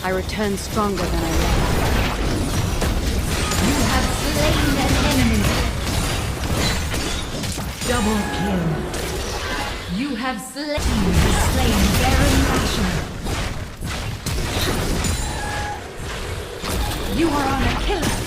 I return stronger than I left. You have slain an enemy. Double kill. You have slain Baron Nashor. You are on a killer.